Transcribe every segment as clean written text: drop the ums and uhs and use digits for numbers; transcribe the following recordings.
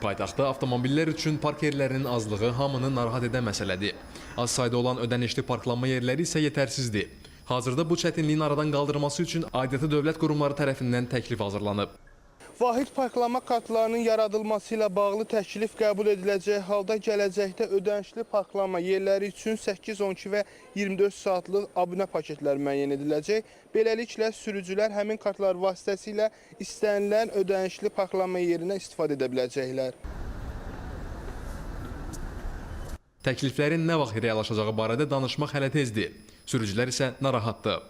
Paytaxtda avtomobillər üçün park yerlərinin azlığı hamını narahat edən məsələdir. Az sayda olan ödənişli parklanma yerləri isə yetərsizdir. Hazırda bu çətinliyin aradan qaldırılması üçün aidiyyatı dövlət qurumları tərəfindən təklif hazırlanıb. Vahid parklama kartlarının yaradılması ilə bağlı təklif qəbul ediləcək halda gələcəkdə ödənişli parklama yerləri üçün 8, 12 və 24 saatlıq abunə paketlər müəyyən ediləcək. Beləliklə, sürücülər həmin kartlar vasitəsilə istənilən ödənişli parklama yerinə istifadə edə biləcəklər. Təkliflərin nə vaxt reallaşacağı barədə danışmaq hələ tezdir. Sürücülər isə narahatdır.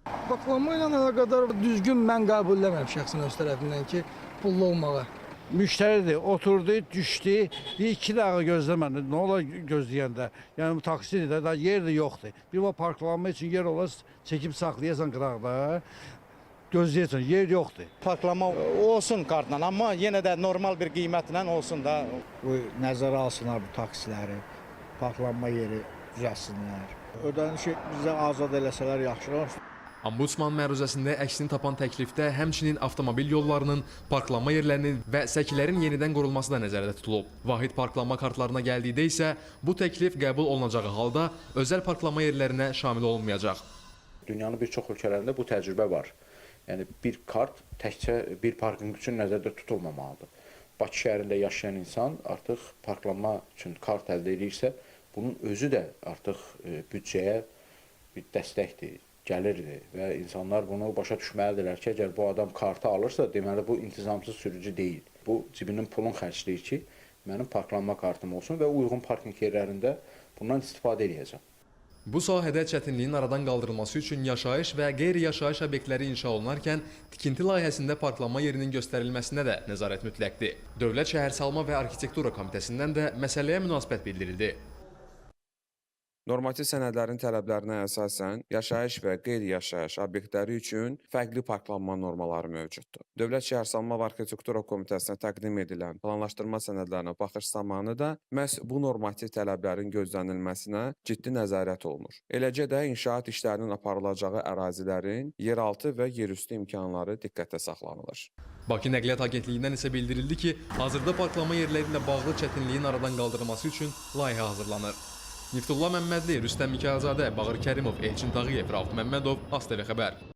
Parklanma ilə əlaqədar düzgün mən qəbul eləmirəm şəxsən öz tərəfindən ki, pullu olmağa. Müştəridir, oturdu, düşdü, 2 dəqiqə gözləmədi, nə olar gözləyəndə? Yəni, taksidir də, yer də yoxdur. Bir var parklanma üçün yer olar, çəkib saxlayasan qıraqda, gözləyəsən, yer yoxdur. Parklama olsun kartla, amma yenə də normal bir qiymətlə olsun da. Bu nəzərə alsınlar bu taksiləri, parklanma yeri düzəlsinlər. Ödənişi bizə azad eləsələr yaxşı olur. Ombudsman məruzəsində əksini tapan təklifdə həmçinin avtomobil yollarının, parklanma yerlərinin və səkilərin yenidən qurulması da nəzərdə tutulub. Vahid parklanma kartlarına gəldikdə isə bu təklif qəbul olunacağı halda özəl parklanma yerlərinə şamil olunmayacaq. Dünyanın bir çox ölkələrində bu təcrübə var. Yəni bir kart təkcə bir parkinq üçün nəzərdə tutulmamalıdır. Bakı şəhərində yaşayan insan artıq parklanma üçün kart əldə edirsə, bunun özü də artıq büdcəyə bir dəstəkdir, gəlirdir və insanlar bunu başa düşməlidirlər ki, əgər bu adam kartı alırsa, deməli bu intizamsız sürücü deyil. Bu cibinin pulun xərcləyir ki, mənim parklanma kartım olsun və uyğun parkinq yerlərində bundan istifadə edəcəm. Bu sahədə çətinliyin aradan qaldırılması üçün yaşayış və qeyri-yaşayış obyektləri inşa olunarkən tikinti layihəsində parklanma yerinin göstərilməsinə də nəzarət mütləqdir. Dövlət Şəhərsalma və Arxitektura Komitəsindən də məsələyə münasibət bildirildi. Normativ sənədlərin tələblərinə əsasən yaşayış və qeyri-yaşayış obyektləri üçün fərqli parklanma normaları mövcuddur. Dövlət Şəhərsalma və Arxitektura Komitəsinə təqdim edilən planlaşdırma sənədlərinə baxış zamanı da məhz bu normativ tələblərin gözlənilməsinə ciddi nəzarət olunur. Eləcə də inşaat işlərinin aparılacağı ərazilərin yeraltı və yerüstü imkanları diqqətdə saxlanılır. Bakı Nəqliyyat Agentliyindən isə bildirildi ki, hazırda parklanma yerləri ilə bağlı çətinliyin aradan qaldırılması üçün layihə hazırlanır. Niftullah Məmmədli, Rüstəm Mikayılzadə, Bağır Kərimov, Elçin Tağıyev, Rauf Məmmədov, ASTV Xəbər.